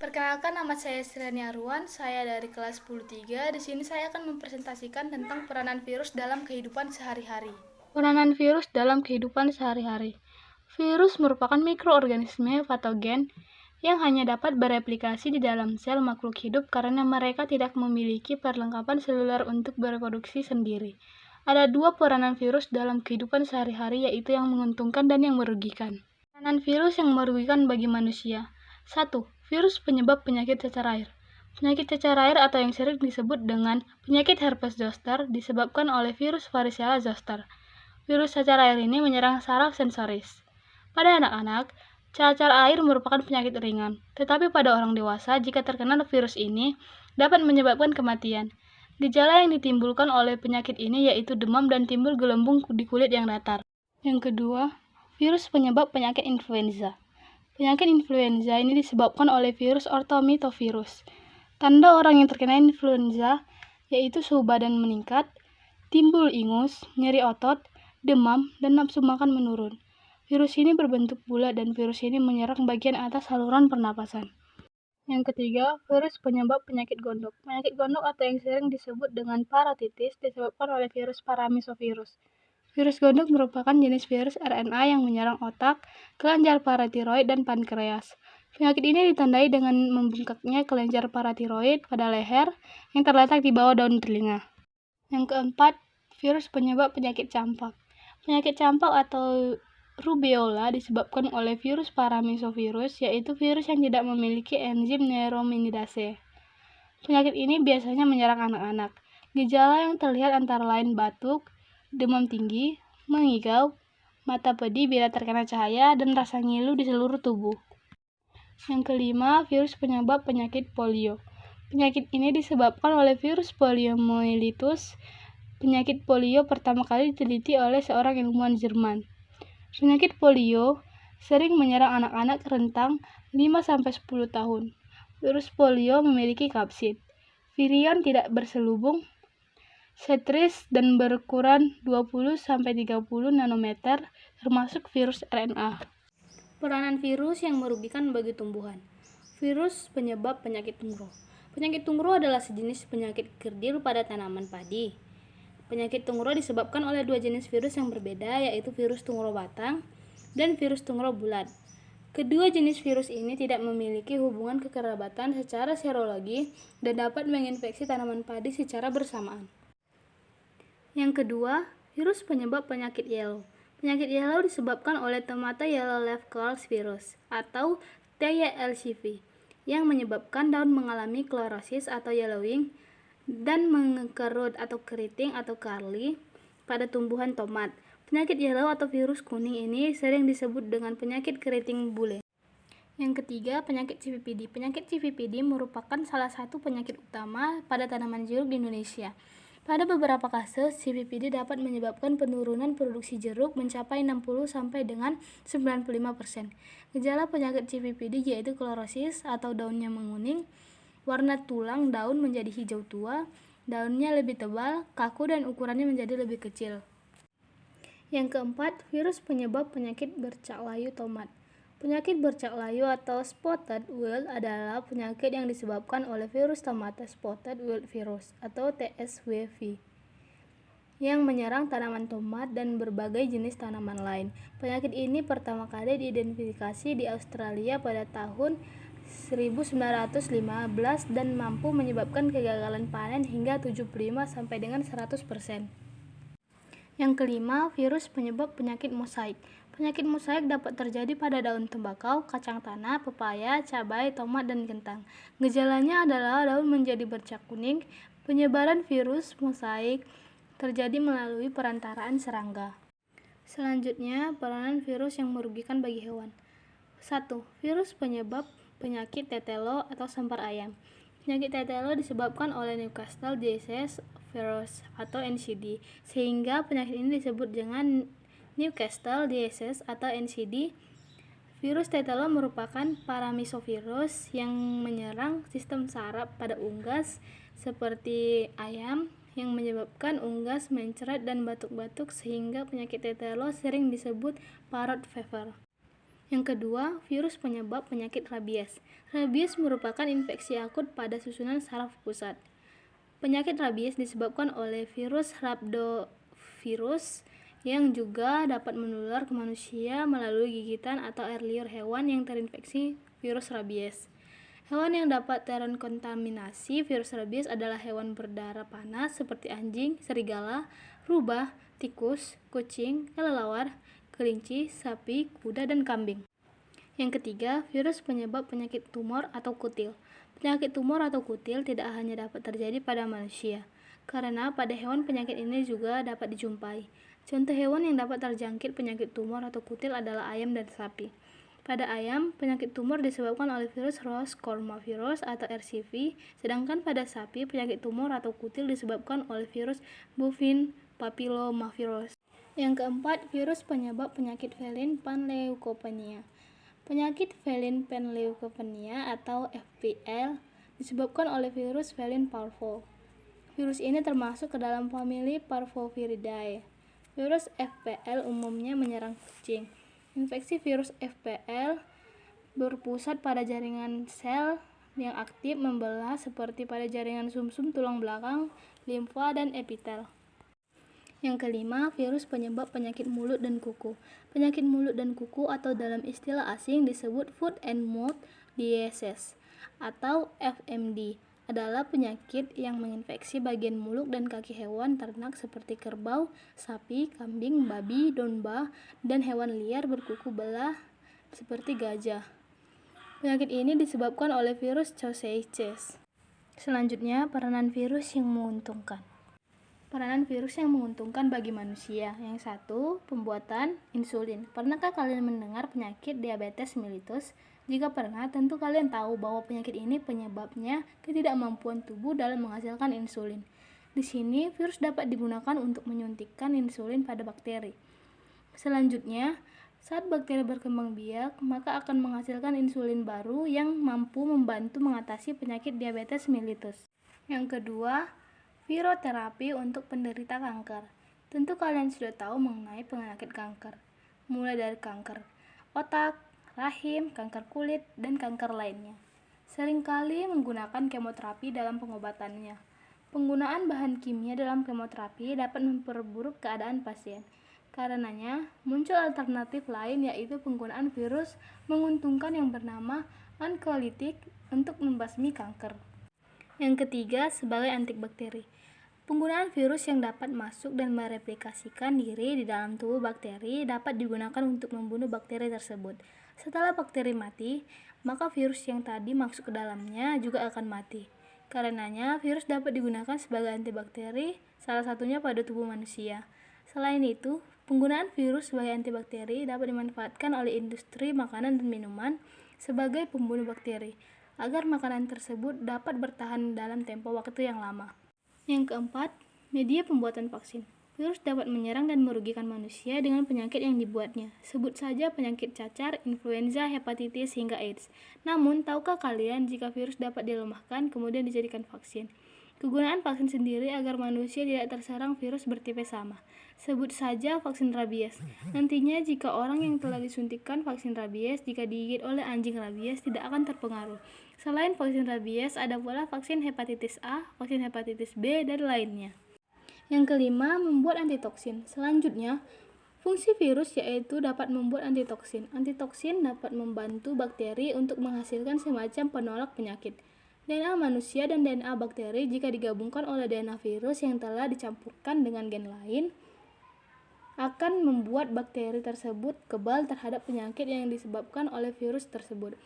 Perkenalkan, nama saya Sriani Arwan, saya dari kelas 10-3. Di sini saya akan mempresentasikan tentang peranan virus dalam kehidupan sehari-hari. Peranan virus dalam kehidupan sehari-hari. Virus merupakan mikroorganisme patogen yang hanya dapat bereplikasi di dalam sel makhluk hidup karena mereka tidak memiliki perlengkapan seluler untuk bereproduksi sendiri. Ada dua peranan virus dalam kehidupan sehari-hari, yaitu yang menguntungkan dan yang merugikan. Peranan virus yang merugikan bagi manusia. 1. Virus penyebab penyakit cacar air. Penyakit cacar air atau yang sering disebut dengan penyakit herpes zoster disebabkan oleh virus Varicella zoster. Virus cacar air ini menyerang saraf sensoris. Pada anak-anak, cacar air merupakan penyakit ringan, tetapi pada orang dewasa jika terkena virus ini dapat menyebabkan kematian. Gejala yang ditimbulkan oleh penyakit ini yaitu demam dan timbul gelembung di kulit yang datar. Yang kedua, virus penyebab penyakit influenza. Penyakit influenza ini disebabkan oleh virus ortomitovirus. Tanda orang yang terkena influenza yaitu suhu badan meningkat, timbul ingus, nyeri otot, demam, dan nafsu makan menurun. Virus ini berbentuk bulat dan virus ini menyerang bagian atas saluran pernapasan. Yang ketiga, virus penyebab penyakit gondok. Penyakit gondok atau yang sering disebut dengan parotitis disebabkan oleh virus paramisovirus. Virus gondok merupakan jenis virus RNA yang menyerang otak, kelenjar paratiroid, dan pankreas. Penyakit ini ditandai dengan membengkaknya kelenjar paratiroid pada leher yang terletak di bawah daun telinga. Yang keempat, virus penyebab penyakit campak. Penyakit campak atau rubeola disebabkan oleh virus paramisovirus, yaitu virus yang tidak memiliki enzim neuraminidase. Penyakit ini biasanya menyerang anak-anak. Gejala yang terlihat antara lain batuk, demam tinggi, mengigau, mata pedih bila terkena cahaya, dan rasa ngilu di seluruh tubuh. Yang kelima, virus penyebab penyakit polio. Penyakit ini disebabkan oleh virus poliomyelitis. Penyakit polio pertama kali diteliti oleh seorang ilmuwan Jerman. Penyakit polio sering menyerang anak-anak rentang 5-10 tahun. Virus polio memiliki kapsid. Virion tidak berselubung, setris dan berukuran 20-30 nanometer, termasuk virus RNA. Peranan virus yang merugikan bagi tumbuhan. Virus penyebab penyakit tungro. Penyakit tungro adalah sejenis penyakit kerdil pada tanaman padi. Penyakit tungro disebabkan oleh dua jenis virus yang berbeda, yaitu virus tungro batang dan virus tungro bulat. Kedua jenis virus ini tidak memiliki hubungan kekerabatan secara serologi dan dapat menginfeksi tanaman padi secara bersamaan. Yang kedua, virus penyebab penyakit yellow. Penyakit yellow disebabkan oleh tomato yellow leaf curls virus atau TYLCV yang menyebabkan daun mengalami klorosis atau yellowing dan mengekerut atau keriting atau curly pada tumbuhan tomat. Penyakit yellow atau virus kuning ini sering disebut dengan penyakit keriting bule. Yang ketiga, penyakit CVPD. Penyakit CVPD merupakan salah satu penyakit utama pada tanaman jeruk di Indonesia. Pada beberapa kasus, CVPD dapat menyebabkan penurunan produksi jeruk mencapai 60 sampai dengan 95%. Gejala penyakit CVPD yaitu klorosis atau daunnya menguning, warna tulang daun menjadi hijau tua, daunnya lebih tebal, kaku dan ukurannya menjadi lebih kecil. Yang keempat, virus penyebab penyakit bercak layu tomat. Penyakit bercak layu atau spotted wilt adalah penyakit yang disebabkan oleh virus tomato spotted wilt virus atau TSWV yang menyerang tanaman tomat dan berbagai jenis tanaman lain. Penyakit ini pertama kali diidentifikasi di Australia pada tahun 1915 dan mampu menyebabkan kegagalan panen hingga 75 sampai dengan 100%. Yang kelima, virus penyebab penyakit mosaik. Penyakit mosaik dapat terjadi pada daun tembakau, kacang tanah, pepaya, cabai, tomat, dan kentang. Gejalanya adalah daun menjadi bercak kuning. Penyebaran virus mosaik terjadi melalui perantaraan serangga. Selanjutnya, peranan virus yang merugikan bagi hewan. 1. Virus penyebab penyakit tetelo atau sampar ayam. Penyakit tetelo disebabkan oleh Newcastle disease virus atau NCD, sehingga penyakit ini disebut dengan Newcastle disease atau NCD. Virus tetelo merupakan paramisovirus yang menyerang sistem saraf pada unggas seperti ayam, yang menyebabkan unggas mencret dan batuk-batuk, sehingga penyakit tetelo sering disebut parrot fever. Yang kedua, virus penyebab penyakit rabies. Rabies merupakan infeksi akut pada susunan saraf pusat. Penyakit rabies disebabkan oleh virus rhabdovirus yang juga dapat menular ke manusia melalui gigitan atau air liur hewan yang terinfeksi virus rabies. Hewan yang dapat terkontaminasi virus rabies adalah hewan berdarah panas seperti anjing, serigala, rubah, tikus, kucing, kelelawar, kelinci, sapi, kuda, dan kambing. Yang ketiga, virus penyebab penyakit tumor atau kutil. Penyakit tumor atau kutil tidak hanya dapat terjadi pada manusia, karena pada hewan penyakit ini juga dapat dijumpai. Contoh hewan yang dapat terjangkit penyakit tumor atau kutil adalah ayam dan sapi. Pada ayam, penyakit tumor disebabkan oleh virus Ross coronavirus atau RCV, sedangkan pada sapi, penyakit tumor atau kutil disebabkan oleh virus bovine papillomavirus. Yang keempat, virus penyebab penyakit felin panleukopenia. Penyakit felin panleukopenia atau FPL disebabkan oleh virus felin parvo. Virus ini termasuk ke dalam famili Parvoviridae. Virus FPL umumnya menyerang kucing. Infeksi virus FPL berpusat pada jaringan sel yang aktif membelah seperti pada jaringan sumsum tulang belakang, limfa, dan epitel. Yang kelima, virus penyebab penyakit mulut dan kuku. Penyakit mulut dan kuku atau dalam istilah asing disebut Foot and Mouth Disease atau FMD adalah penyakit yang menginfeksi bagian mulut dan kaki hewan ternak seperti kerbau, sapi, kambing, babi, domba, dan hewan liar berkuku belah seperti gajah. Penyakit ini disebabkan oleh virus Coxsackie. Selanjutnya, peranan virus yang menguntungkan. Peranan virus yang menguntungkan bagi manusia. Yang satu, pembuatan insulin. Pernahkah kalian mendengar penyakit diabetes mellitus? Jika pernah, tentu kalian tahu bahwa penyakit ini penyebabnya ketidakmampuan tubuh dalam menghasilkan insulin. Di sini, virus dapat digunakan untuk menyuntikkan insulin pada bakteri. Selanjutnya, saat bakteri berkembang biak, maka akan menghasilkan insulin baru yang mampu membantu mengatasi penyakit diabetes mellitus. Yang kedua, viroterapi untuk penderita kanker. Tentu kalian sudah tahu mengenai penyakit kanker, mulai dari kanker otak, rahim, kanker kulit, dan kanker lainnya. Seringkali menggunakan kemoterapi dalam pengobatannya. Penggunaan bahan kimia dalam kemoterapi dapat memperburuk keadaan pasien. Karenanya, muncul alternatif lain yaitu penggunaan virus menguntungkan yang bernama oncolytic untuk membasmi kanker. Yang ketiga, sebagai antibakteri. Penggunaan virus yang dapat masuk dan mereplikasikan diri di dalam tubuh bakteri dapat digunakan untuk membunuh bakteri tersebut. Setelah bakteri mati, maka virus yang tadi masuk ke dalamnya juga akan mati. Karenanya, virus dapat digunakan sebagai antibakteri, salah satunya pada tubuh manusia. Selain itu, penggunaan virus sebagai antibakteri dapat dimanfaatkan oleh industri makanan dan minuman sebagai pembunuh bakteri, agar makanan tersebut dapat bertahan dalam tempo waktu yang lama. Yang keempat, media pembuatan vaksin. Virus dapat menyerang dan merugikan manusia dengan penyakit yang dibuatnya. Sebut saja penyakit cacar, influenza, hepatitis, hingga AIDS. Namun, tahukah kalian jika virus dapat dilemahkan kemudian dijadikan vaksin? Kegunaan vaksin sendiri agar manusia tidak terserang virus bertipe sama. Sebut saja vaksin rabies. Nantinya jika orang yang telah disuntikkan vaksin rabies jika digigit oleh anjing rabies tidak akan terpengaruh. Selain vaksin rabies, ada pula vaksin hepatitis A, vaksin hepatitis B, dan lainnya. Yang kelima, membuat antitoksin. Selanjutnya, fungsi virus yaitu dapat membuat antitoksin. Antitoksin dapat membantu bakteri untuk menghasilkan semacam penolak penyakit. DNA manusia dan DNA bakteri jika digabungkan oleh DNA virus yang telah dicampurkan dengan gen lain akan membuat bakteri tersebut kebal terhadap penyakit yang disebabkan oleh virus tersebut.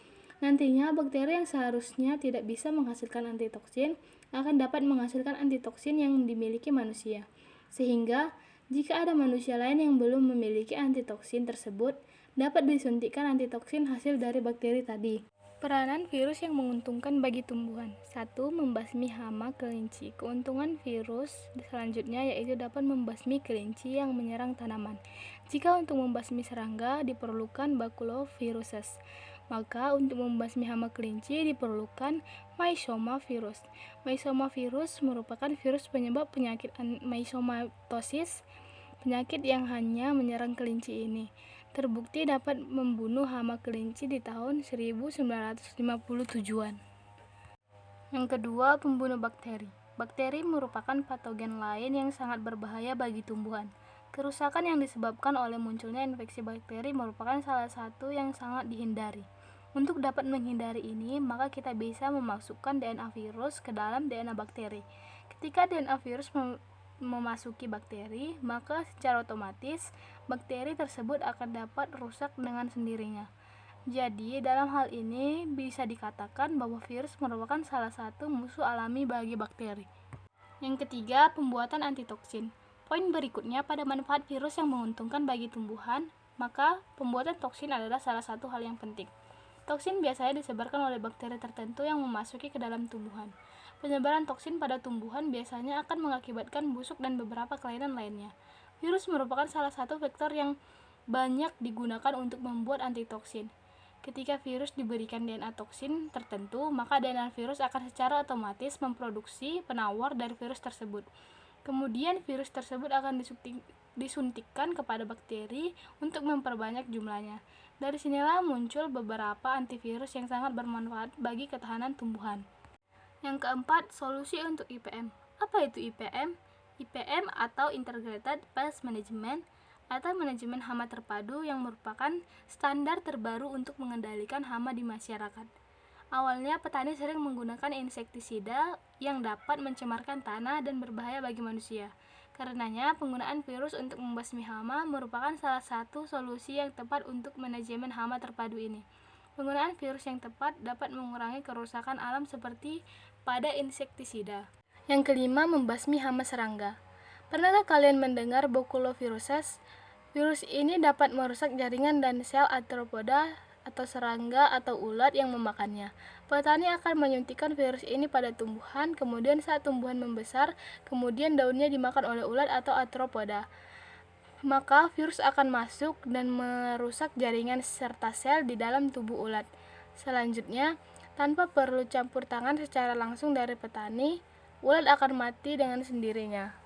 Nantinya, bakteri yang seharusnya tidak bisa menghasilkan antitoksin akan dapat menghasilkan antitoksin yang dimiliki manusia. Sehingga, jika ada manusia lain yang belum memiliki antitoksin tersebut, dapat disuntikkan antitoksin hasil dari bakteri tadi. Peranan virus yang menguntungkan bagi tumbuhan. 1. Membasmi hama kelinci. Keuntungan virus selanjutnya yaitu dapat membasmi kelinci yang menyerang tanaman. Jika untuk membasmi serangga diperlukan baculoviruses, maka untuk membasmi hama kelinci diperlukan myxoma virus. Myxoma virus merupakan virus penyebab penyakit myxomatosis, penyakit yang hanya menyerang kelinci ini. terbukti dapat membunuh hama kelinci di tahun 1957-an. Yang kedua, pembunuh bakteri. Bakteri merupakan patogen lain yang sangat berbahaya bagi tumbuhan. Kerusakan yang disebabkan oleh munculnya infeksi bakteri merupakan salah satu yang sangat dihindari. Untuk dapat menghindari ini, maka kita bisa memasukkan DNA virus ke dalam DNA bakteri. Ketika DNA virus memasuki bakteri, maka secara otomatis bakteri tersebut akan dapat rusak dengan sendirinya. Jadi, dalam hal ini bisa dikatakan bahwa virus merupakan salah satu musuh alami bagi bakteri. Yang ketiga, pembuatan antitoksin. Poin berikutnya pada manfaat virus yang menguntungkan bagi tumbuhan, maka pembuatan toksin adalah salah satu hal yang penting. Toksin biasanya disebarkan oleh bakteri tertentu yang memasuki ke dalam tumbuhan. Penyebaran toksin pada tumbuhan biasanya akan mengakibatkan busuk dan beberapa kelainan lainnya. Virus merupakan salah satu vektor yang banyak digunakan untuk membuat antitoksin. Ketika virus diberikan DNA toksin tertentu, maka DNA virus akan secara otomatis memproduksi penawar dari virus tersebut. Kemudian virus tersebut akan disuntikkan kepada bakteri untuk memperbanyak jumlahnya. Dari sinilah muncul beberapa antivirus yang sangat bermanfaat bagi ketahanan tumbuhan. Yang keempat, solusi untuk IPM. Apa itu IPM? IPM atau Integrated Pest Management atau manajemen hama terpadu yang merupakan standar terbaru untuk mengendalikan hama di masyarakat. Awalnya petani sering menggunakan insektisida yang dapat mencemarkan tanah dan berbahaya bagi manusia. Karenanya, penggunaan virus untuk membasmi hama merupakan salah satu solusi yang tepat untuk manajemen hama terpadu ini. Penggunaan virus yang tepat dapat mengurangi kerusakan alam seperti pada insektisida. Yang kelima, membasmi hama serangga. Pernahkah kalian mendengar Baculoviruses? Virus ini dapat merusak jaringan dan sel arthropoda atau serangga atau ulat yang memakannya. Petani akan menyuntikkan virus ini pada tumbuhan, kemudian saat tumbuhan membesar, kemudian daunnya dimakan oleh ulat atau arthropoda. Maka virus akan masuk dan merusak jaringan serta sel di dalam tubuh ulat. Selanjutnya, tanpa perlu campur tangan secara langsung dari petani, ulat akan mati dengan sendirinya.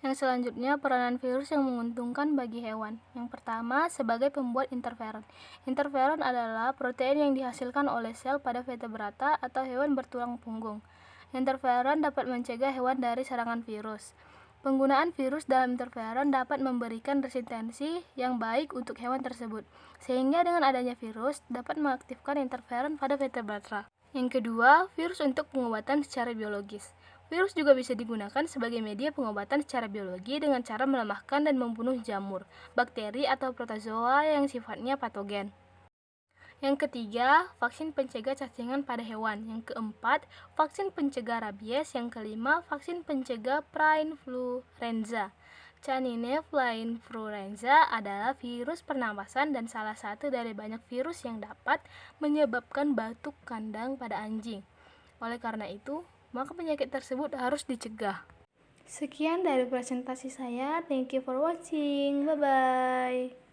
Yang selanjutnya, peranan virus yang menguntungkan bagi hewan. Yang pertama, sebagai pembuat interferon. Interferon adalah protein yang dihasilkan oleh sel pada vertebrata atau hewan bertulang punggung. Interferon dapat mencegah hewan dari serangan virus. Penggunaan virus dalam interferon dapat memberikan resistensi yang baik untuk hewan tersebut, sehingga dengan adanya virus dapat mengaktifkan interferon pada vertebrata. Yang kedua, virus untuk pengobatan secara biologis. Virus juga bisa digunakan sebagai media pengobatan secara biologi dengan cara melemahkan dan membunuh jamur, bakteri atau protozoa yang sifatnya patogen. Yang ketiga, vaksin pencegah cacingan pada hewan. Yang keempat, vaksin pencegah rabies. Yang kelima, vaksin pencegah prainfluenza. Canine prainfluenza adalah virus pernapasan dan salah satu dari banyak virus yang dapat menyebabkan batuk kandang pada anjing. Oleh karena itu, maka penyakit tersebut harus dicegah. Sekian dari presentasi saya. Thank you for watching. Bye-bye.